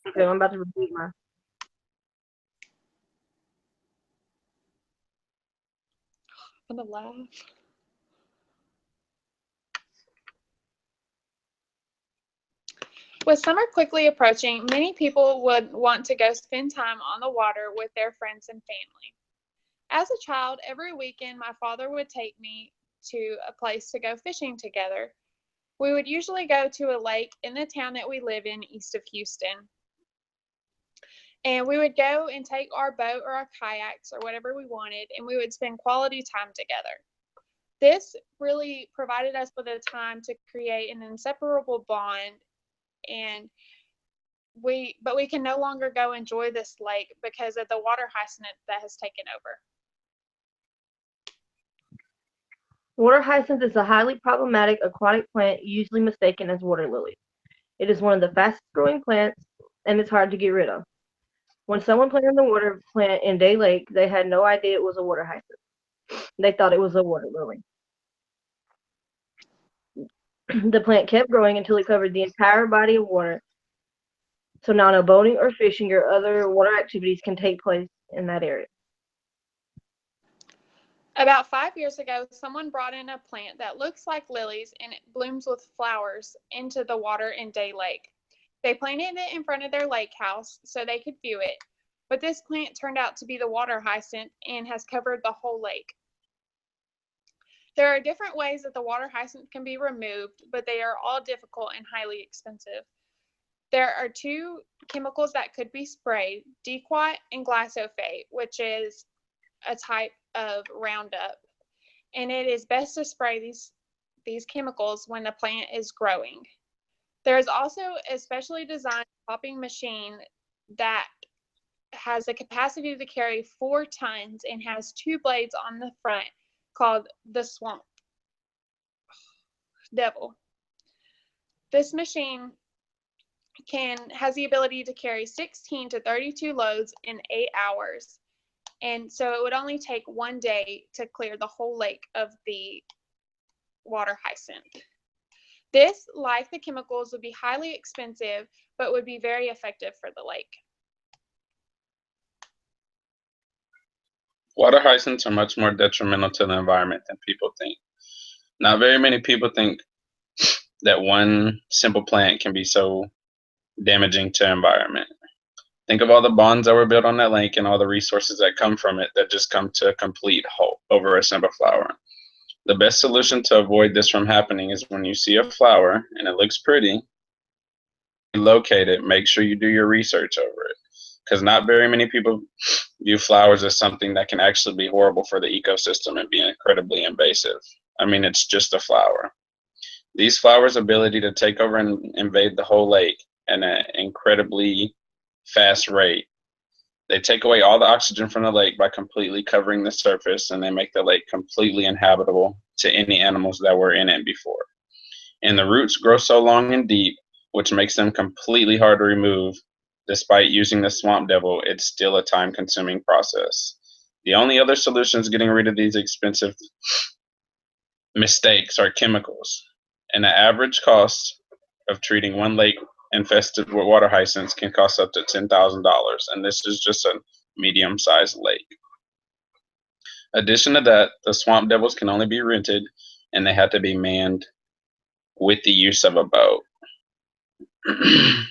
Okay, I'm about to repeat mine. I'm gonna laugh. With summer quickly approaching, many people would want to go spend time on the water with their friends and family. As a child, every weekend my father would take me to a place to go fishing together. We would usually go to a lake in the town that we live in east of Houston. And we would go and take our boat or our kayaks or whatever we wanted, and we would spend quality time together. This really provided us with a time to create an inseparable bond, and we can no longer go enjoy this lake because of the water hyacinth that has taken over. Water hyacinth is a highly problematic aquatic plant usually mistaken as water lily. It is one of the fastest growing plants and it's hard to get rid of. When someone planted the water plant in Day Lake, they had no idea it was a water hyacinth. They thought it was a water lily. The plant kept growing until it covered the entire body of water, so now no boating or fishing or other water activities can take place in that area. About 5 years ago, someone brought in a plant that looks like lilies and it blooms with flowers into the water in Day Lake. They planted it in front of their lake house so they could view it, but this plant turned out to be the water hyacinth and has covered the whole lake. There are different ways that the water hyacinth can be removed, but they are all difficult and highly expensive. There are two chemicals that could be sprayed, Dequat and glyphosate, which is a type of Roundup. And it is best to spray these chemicals when the plant is growing. There is also a specially designed popping machine that has the capacity to carry 4 tons and has two blades on the front called the Swamp Devil. This machine can has the ability to carry 16 to 32 loads in 8 hours. And so it would only take 1 day to clear the whole lake of the water hyacinth. This, like the chemicals, would be highly expensive, but would be very effective for the lake. Water hyacinths are much more detrimental to the environment than people think. Not very many people think that one simple plant can be so damaging to the environment. Think of all the bonds that were built on that lake and all the resources that come from it that just come to a complete halt over a simple flower. The best solution to avoid this from happening is when you see a flower and it looks pretty, locate it, make sure you do your research over it. Because not very many people view flowers as something that can actually be horrible for the ecosystem and be incredibly invasive. I mean, it's just a flower. These flowers' ability to take over and invade the whole lake at an incredibly fast rate. They take away all the oxygen from the lake by completely covering the surface, and they make the lake completely inhabitable to any animals that were in it before. And the roots grow so long and deep, which makes them completely hard to remove. Despite using the Swamp Devil, it's still a time-consuming process. The only other solution is getting rid of these expensive mistakes are chemicals. And the average cost of treating one lake infested with water hyacinths can cost up to $10,000, and this is just a medium-sized lake. Addition to that, the Swamp Devils can only be rented, and they have to be manned with the use of a boat.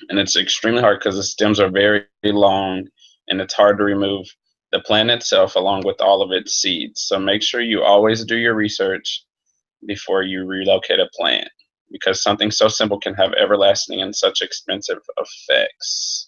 And it's extremely hard because the stems are very long, and it's hard to remove the plant itself along with all of its seeds. So make sure you always do your research before you relocate a plant, because something so simple can have everlasting and such expensive effects.